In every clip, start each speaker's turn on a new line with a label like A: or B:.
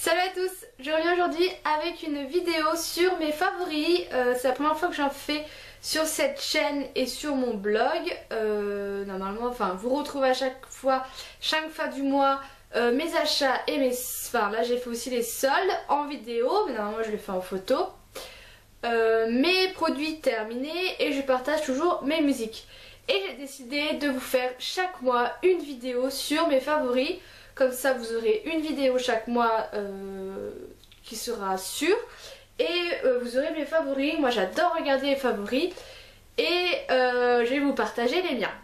A: Salut à tous, je reviens aujourd'hui avec une vidéo sur mes favoris. C'est la première fois que j'en fais sur cette chaîne et sur mon blog. Normalement, enfin, vous retrouvez à chaque fois du mois, mes achats et mes... Enfin, là j'ai fait aussi les soldes en vidéo, mais normalement je les fais en photo. Mes produits terminés et je partage toujours mes musiques. Et j'ai décidé de vous faire chaque mois une vidéo sur mes favoris. Comme ça vous aurez une vidéo chaque mois qui sera sûre. Et vous aurez mes favoris. Moi j'adore regarder les favoris. Et je vais vous partager les miens.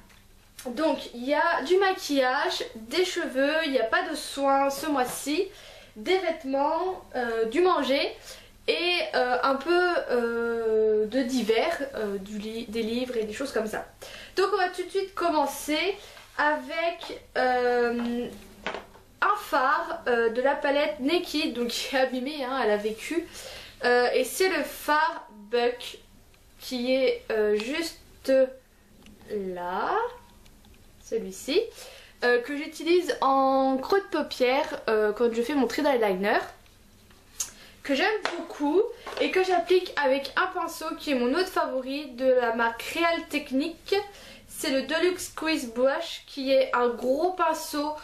A: Donc il y a du maquillage, des cheveux, il n'y a pas de soins ce mois-ci, des vêtements, du manger et un peu de divers, des livres et des choses comme ça. Donc on va tout de suite commencer avec un fard de la palette Naked, donc qui est abîmé, hein, elle a vécu. Et c'est le fard Buck qui est juste là, celui-ci, que j'utilise en creux de paupière quand je fais mon trait d'eyeliner, que j'aime beaucoup et que j'applique avec un pinceau qui est mon autre favori de la marque Real Technique. C'est le Deluxe Squeeze Brush qui est un gros pinceau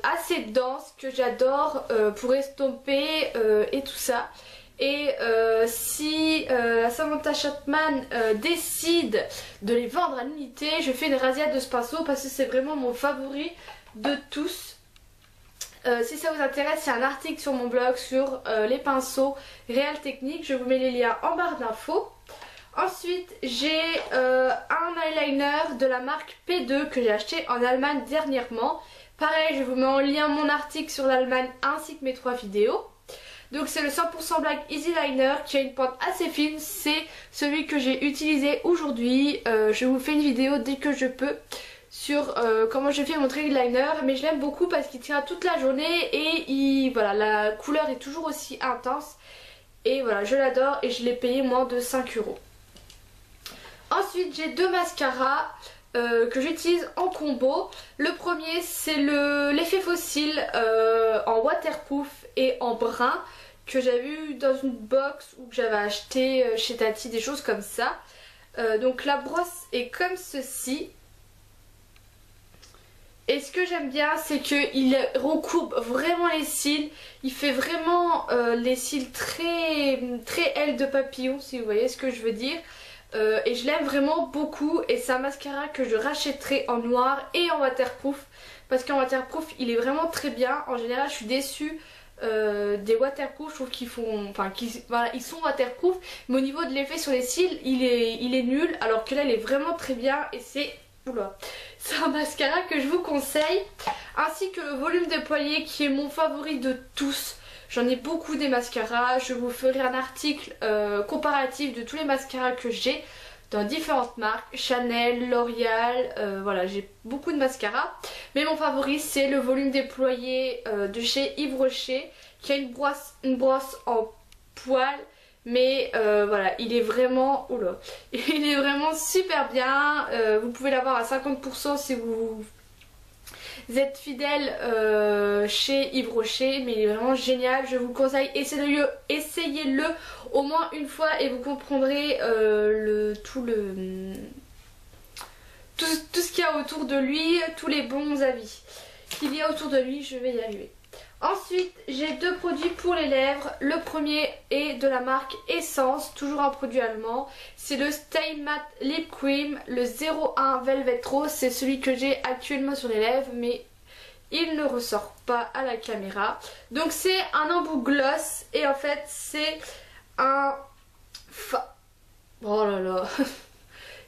A: assez dense que j'adore pour estomper et tout ça. Et si la Samantha Chapman décide de les vendre à l'unité, je fais une rasiade de ce pinceau parce que c'est vraiment mon favori de tous. Si ça vous intéresse, il y a un article sur mon blog sur les pinceaux Real Technique, je vous mets les liens en barre d'infos. Ensuite j'ai un eyeliner de la marque P2 que j'ai acheté en Allemagne dernièrement. Pareil, je vous mets en lien mon article sur l'Allemagne ainsi que mes 3 vidéos. Donc c'est le 100% Black Easy Liner qui a une pointe assez fine, c'est celui que j'ai utilisé aujourd'hui. Je vous fais une vidéo dès que je peux sur comment je fais mon trait liner, mais je l'aime beaucoup parce qu'il tient toute la journée et voilà, la couleur est toujours aussi intense. Et voilà, je l'adore et je l'ai payé moins de 5 €. Ensuite j'ai 2 mascaras que j'utilise en combo. Le premier c'est l'effet fossile en waterproof et en brun que j'avais vu dans une box ou que j'avais acheté chez Tati, des choses comme ça. Donc la brosse est comme ceci. Et ce que j'aime bien c'est qu'il recoupe vraiment les cils. Il fait vraiment les cils très aile de papillon, si vous voyez ce que je veux dire. Et je l'aime vraiment beaucoup et c'est un mascara que je rachèterai en noir et en waterproof parce qu'en waterproof il est vraiment très bien. En général je suis déçue des waterproof, je trouve qu'ils font, enfin voilà, ils sont waterproof mais au niveau de l'effet sur les cils il est nul, alors que là il est vraiment très bien et c'est un mascara que je vous conseille, ainsi que le volume de poignet qui est mon favori de tous. J'en ai beaucoup des mascaras, je vous ferai un article comparatif de tous les mascaras que j'ai dans différentes marques, Chanel, L'Oréal, voilà, j'ai beaucoup de mascaras. Mais mon favori c'est le volume déployé de chez Yves Rocher, qui a une brosse en poil. Mais voilà, il est vraiment, il est vraiment super bien. Vous pouvez l'avoir à 50% si vous êtes fidèle chez Yves Rocher, mais il est vraiment génial. Je vous conseille, essayez-le au moins une fois et vous comprendrez tout ce qu'il y a autour de lui, tous les bons avis qu'il y a autour de lui. Je vais y arriver. Ensuite j'ai 2 produits pour les lèvres. Le premier est de la marque Essence, toujours un produit allemand. C'est le Stay Matte Lip Cream, le 01 Velvet Rose. C'est celui que j'ai actuellement sur les lèvres, mais il ne ressort pas à la caméra. Donc c'est un embout gloss et en fait c'est un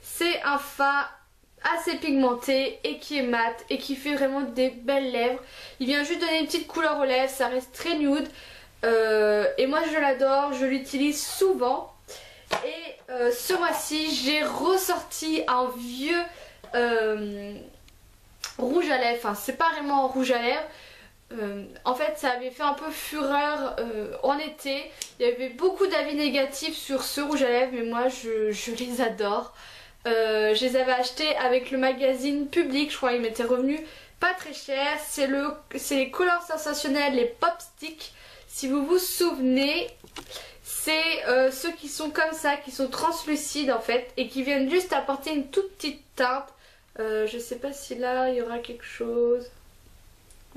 A: c'est un fard assez pigmenté et qui est mat et qui fait vraiment des belles lèvres. Il vient juste donner une petite couleur aux lèvres, ça reste très nude et moi je l'adore, je l'utilise souvent. Et ce mois-ci j'ai ressorti un vieux rouge à lèvres, enfin c'est pas vraiment un rouge à lèvres. En fait ça avait fait un peu fureur en été, il y avait beaucoup d'avis négatifs sur ce rouge à lèvres, mais moi je les adore. Je les avais achetés avec le magazine Public, je crois ils m'étaient revenus pas très cher. C'est les couleurs sensationnelles, les pop sticks. Si vous vous souvenez, c'est ceux qui sont comme ça, qui sont translucides en fait et qui viennent juste apporter une toute petite teinte. Je sais pas si là il y aura quelque chose.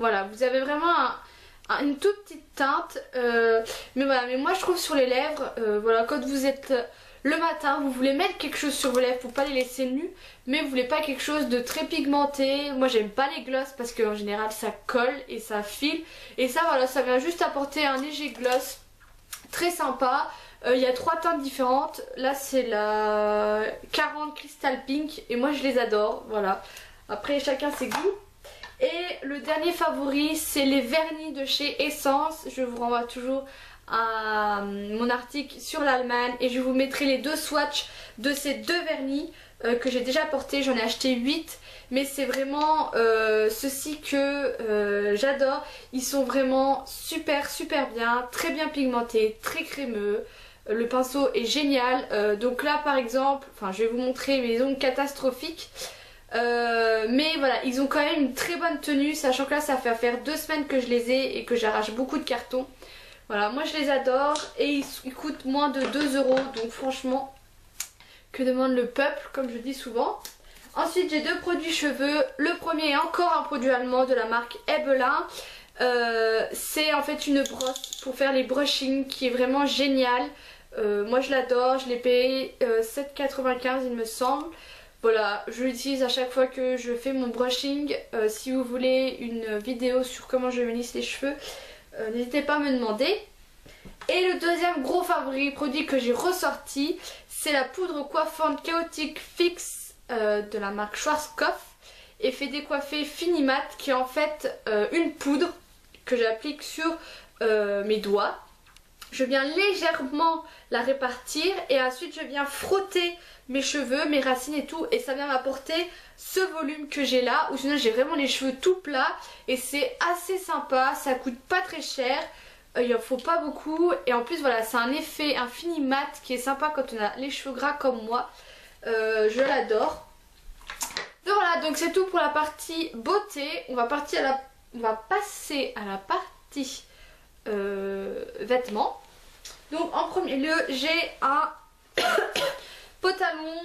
A: Voilà, vous avez vraiment une toute petite teinte. Mais voilà, mais moi je trouve sur les lèvres, voilà, quand vous êtes le matin, vous voulez mettre quelque chose sur vos lèvres pour pas les laisser nues, mais vous voulez pas quelque chose de très pigmenté. Moi j'aime pas les gloss parce qu'en général ça colle et ça file. Et ça voilà, ça vient juste apporter un léger gloss très sympa. Il y a 3 teintes différentes. Là c'est la 40 Crystal Pink et moi je les adore. Voilà. Après chacun ses goûts. Et le dernier favori c'est les vernis de chez Essence. Je vous renvoie toujours à mon article sur l'Allemagne et je vous mettrai les 2 swatchs de ces 2 vernis que j'ai déjà portés. J'en ai acheté 8 mais c'est vraiment ceux-ci que j'adore. Ils sont vraiment super bien, très bien pigmentés, très crémeux. Le pinceau est génial. Donc là par exemple, enfin je vais vous montrer mes ongles catastrophiques. Mais voilà, ils ont quand même une très bonne tenue, sachant que là ça fait faire 2 semaines que je les ai et que j'arrache beaucoup de cartons. Voilà, moi je les adore et ils coûtent moins de 2 €, donc franchement, que demande le peuple, comme je dis souvent. Ensuite j'ai 2 produits cheveux. Le premier est encore un produit allemand de la marque Ebelin. C'est en fait une brosse pour faire les brushings qui est vraiment géniale. Moi je l'adore, je l'ai payé 7,95 il me semble. Voilà, je l'utilise à chaque fois que je fais mon brushing. Si vous voulez une vidéo sur comment je me lisse les cheveux, n'hésitez pas à me demander. Et le deuxième gros favori, produit que j'ai ressorti, c'est la poudre coiffante Chaotic Fix de la marque Schwarzkopf. Effet décoiffé Finimat, qui est en fait une poudre que j'applique sur mes doigts. Je viens légèrement la répartir et ensuite je viens frotter mes cheveux, mes racines et tout, et ça vient m'apporter ce volume que j'ai là, ou sinon j'ai vraiment les cheveux tout plats et c'est assez sympa, ça coûte pas très cher, il en faut pas beaucoup et en plus voilà, c'est un effet, un fini mat qui est sympa quand on a les cheveux gras comme moi. Je l'adore. Donc voilà, donc c'est tout pour la partie beauté. On va passer à la partie vêtements. Donc en premier lieu j'ai un pantalon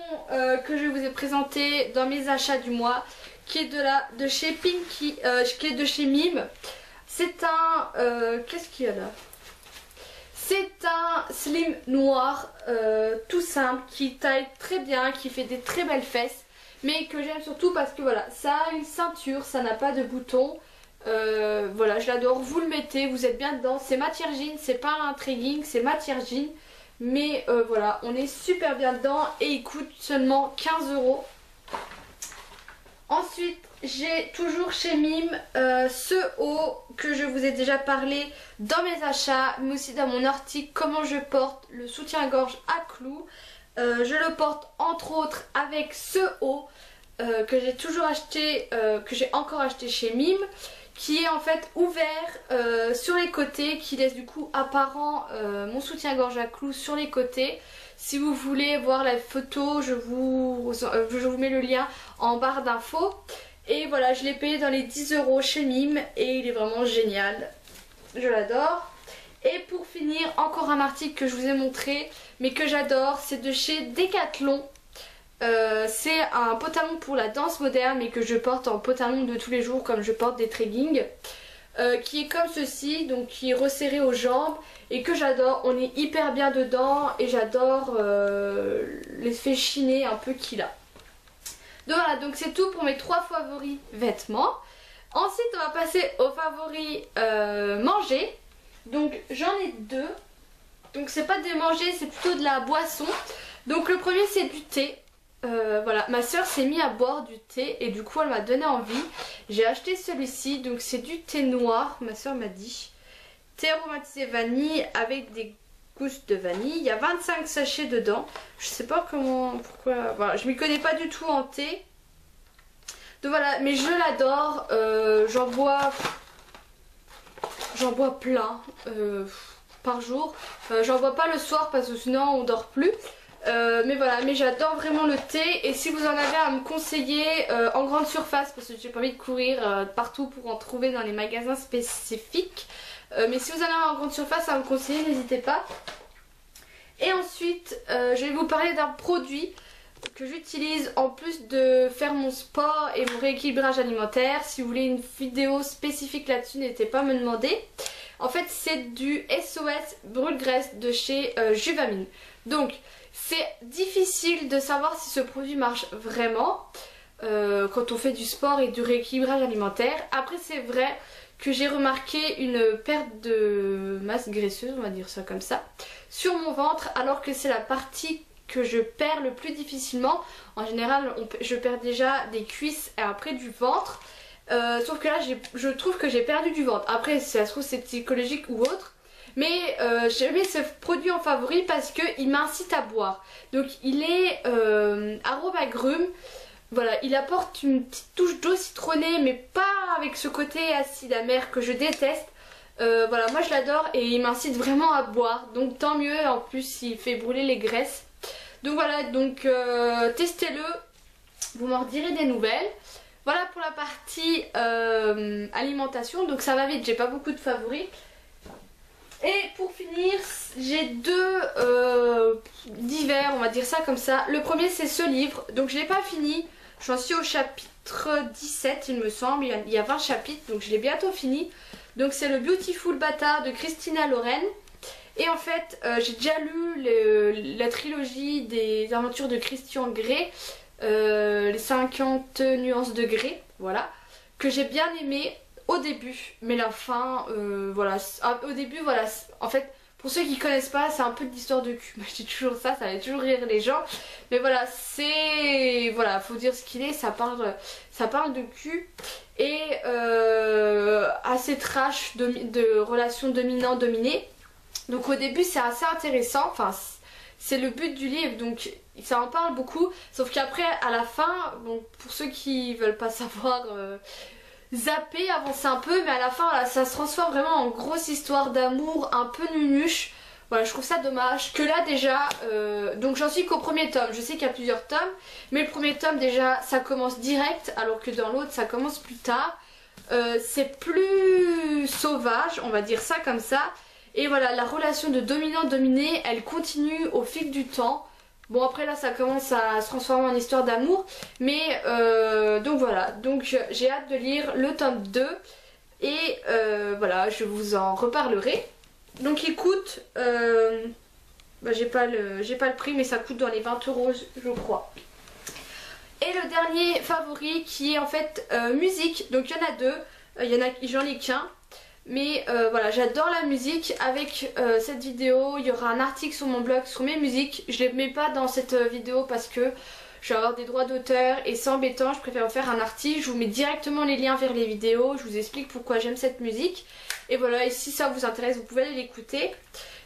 A: que je vous ai présenté dans mes achats du mois, qui est de chez Pinky, qui est de chez Mime. C'est un qu'est-ce qu'il y a là? C'est un slim noir tout simple qui taille très bien, qui fait des très belles fesses, mais que j'aime surtout parce que voilà, ça a une ceinture, ça n'a pas de bouton. Voilà, je l'adore, vous le mettez, vous êtes bien dedans. C'est matière jean, c'est pas un training, c'est matière jean. Mais voilà, on est super bien dedans et il coûte seulement 15 €. Ensuite, j'ai toujours chez Mime ce haut que je vous ai déjà parlé dans mes achats, mais aussi dans mon article comment je porte le soutien-gorge à clous. Je le porte entre autres avec ce haut que j'ai toujours acheté, que j'ai encore acheté chez Mime, qui est en fait ouvert sur les côtés, qui laisse du coup apparent mon soutien-gorge à clous sur les côtés. Si vous voulez voir la photo, je vous mets le lien en barre d'infos. Et voilà, je l'ai payé dans les 10 € chez Mime et il est vraiment génial. Je l'adore. Et pour finir, encore un article que je vous ai montré, mais que j'adore, c'est de chez Decathlon. C'est un pantalon pour la danse moderne, mais que je porte en pantalon de tous les jours comme je porte des treggings. Qui est comme ceci, donc qui est resserré aux jambes et que j'adore. On est hyper bien dedans et j'adore l'effet chiné un peu qu'il a. Donc voilà, donc c'est tout pour mes 3 favoris vêtements. Ensuite on va passer aux favoris manger. Donc j'en ai 2. Donc c'est pas des manger, c'est plutôt de la boisson. Donc le premier c'est du thé. Voilà, ma soeur s'est mise à boire du thé et du coup elle m'a donné envie. J'ai acheté celui-ci, donc c'est du thé noir, ma soeur m'a dit. Thé aromatisé vanille avec des gousses de vanille. Il y a 25 sachets dedans. Je sais pas pourquoi, voilà, je m'y connais pas du tout en thé. Donc voilà, mais je l'adore. J'en bois plein par jour. J'en bois pas le soir parce que sinon on dort plus. Mais voilà, mais j'adore vraiment le thé et si vous en avez à me conseiller en grande surface, parce que j'ai pas envie de courir partout pour en trouver dans les magasins spécifiques, Mais si vous en avez en grande surface à me conseiller, n'hésitez pas. Et ensuite, je vais vous parler d'un produit que j'utilise en plus de faire mon sport et mon rééquilibrage alimentaire. Si vous voulez une vidéo spécifique là-dessus, n'hésitez pas à me demander. En fait, c'est du SOS brûle-graisse de chez Juvamine. Donc, c'est difficile de savoir si ce produit marche vraiment quand on fait du sport et du rééquilibrage alimentaire. Après, c'est vrai que j'ai remarqué une perte de masse graisseuse, on va dire ça comme ça, sur mon ventre, alors que c'est la partie que je perds le plus difficilement. En général, je perds déjà des cuisses et après du ventre. Sauf que là, je trouve que j'ai perdu du ventre. Après, si ça se trouve, c'est psychologique ou autre. Mais j'ai mis ce produit en favori parce qu'il m'incite à boire. Donc, il est arôme agrumes. Voilà, il apporte une petite touche d'eau citronnée, mais pas avec ce côté acide amer que je déteste. Voilà, moi je l'adore et il m'incite vraiment à boire. Donc tant mieux, en plus il fait brûler les graisses. Donc voilà, donc testez-le, vous m'en direz des nouvelles. Voilà pour la partie alimentation, donc ça va vite, j'ai pas beaucoup de favoris. Et pour finir, j'ai deux divers, on va dire ça comme ça. Le premier c'est ce livre, donc je l'ai pas fini, j'en suis au chapitre 17 il me semble, il y a 20 chapitres, donc je l'ai bientôt fini. Donc c'est le Beautiful Bâtard de Christina Loren. Et en fait, j'ai déjà lu la trilogie des aventures de Christian Grey, les 50 nuances de Grey, voilà, que j'ai bien aimé au début, mais la fin, voilà, au début, voilà, en fait, pour ceux qui connaissent pas, c'est un peu de l'histoire de cul. Moi je dis toujours ça va toujours rire les gens, mais voilà, c'est, voilà, faut dire ce qu'il est, ça parle de cul. Et assez trash de relations dominant-dominé. Donc au début c'est assez intéressant, enfin c'est le but du livre, donc ça en parle beaucoup. Sauf qu'après à la fin, bon, pour ceux qui veulent pas savoir, zapper, avancer un peu, mais à la fin voilà, ça se transforme vraiment en grosse histoire d'amour un peu nunuche. Voilà, je trouve ça dommage que là déjà, donc j'en suis qu'au premier tome, je sais qu'il y a plusieurs tomes, mais le premier tome déjà ça commence direct, alors que dans l'autre ça commence plus tard. C'est plus sauvage, on va dire ça comme ça, et voilà, la relation de dominant-dominé, elle continue au fil du temps. Bon après là ça commence à se transformer en histoire d'amour, mais donc voilà, donc j'ai hâte de lire le tome 2, et voilà, je vous en reparlerai. Donc il coûte, bah, j'ai pas le prix, mais ça coûte dans les 20 € je crois. Et le dernier favori qui est en fait musique, donc il y en a deux, j'en ai qu'un. Mais voilà, j'adore la musique. Avec cette vidéo, il y aura un article sur mon blog sur mes musiques. Je les mets pas dans cette vidéo parce que je vais avoir des droits d'auteur et c'est embêtant, je préfère faire un article. Je vous mets directement les liens vers les vidéos, je vous explique pourquoi j'aime cette musique. Et voilà, et si ça vous intéresse, vous pouvez aller l'écouter.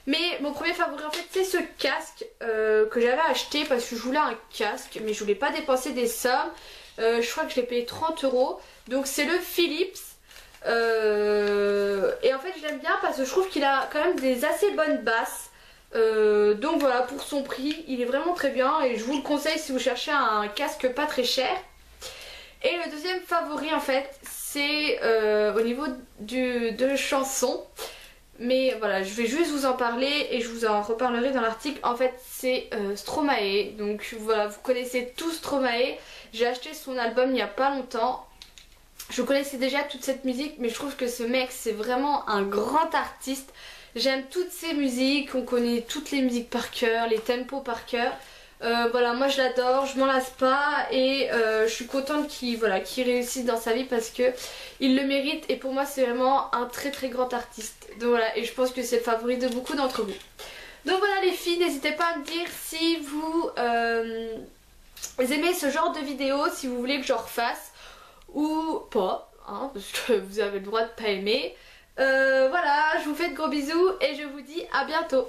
A: Mais mon premier favori en fait c'est ce casque que j'avais acheté parce que je voulais un casque, mais je voulais pas dépenser des sommes. Je crois que je l'ai payé 30 €. Donc c'est le Philips. Et en fait je l'aime bien parce que je trouve qu'il a quand même des assez bonnes basses. Donc voilà, pour son prix il est vraiment très bien et je vous le conseille si vous cherchez un casque pas très cher. Et le deuxième favori en fait c'est au niveau de chansons. Mais voilà, je vais juste vous en parler et je vous en reparlerai dans l'article. En fait c'est Stromae, donc voilà, vous connaissez tous Stromae. J'ai acheté son album il n'y a pas longtemps. Je connaissais déjà toute cette musique, mais je trouve que ce mec c'est vraiment un grand artiste. J'aime toutes ses musiques, on connaît toutes les musiques par cœur, les tempos par cœur. Voilà, moi je l'adore, je m'en lasse pas et je suis contente qu'il réussisse dans sa vie parce que il le mérite et pour moi c'est vraiment un très très grand artiste. Donc voilà, et je pense que c'est le favori de beaucoup d'entre vous. Donc voilà les filles, n'hésitez pas à me dire si vous aimez ce genre de vidéo, si vous voulez que j'en refasse ou pas, hein, parce que vous avez le droit de pas aimer. Voilà, je vous fais de gros bisous et je vous dis à bientôt.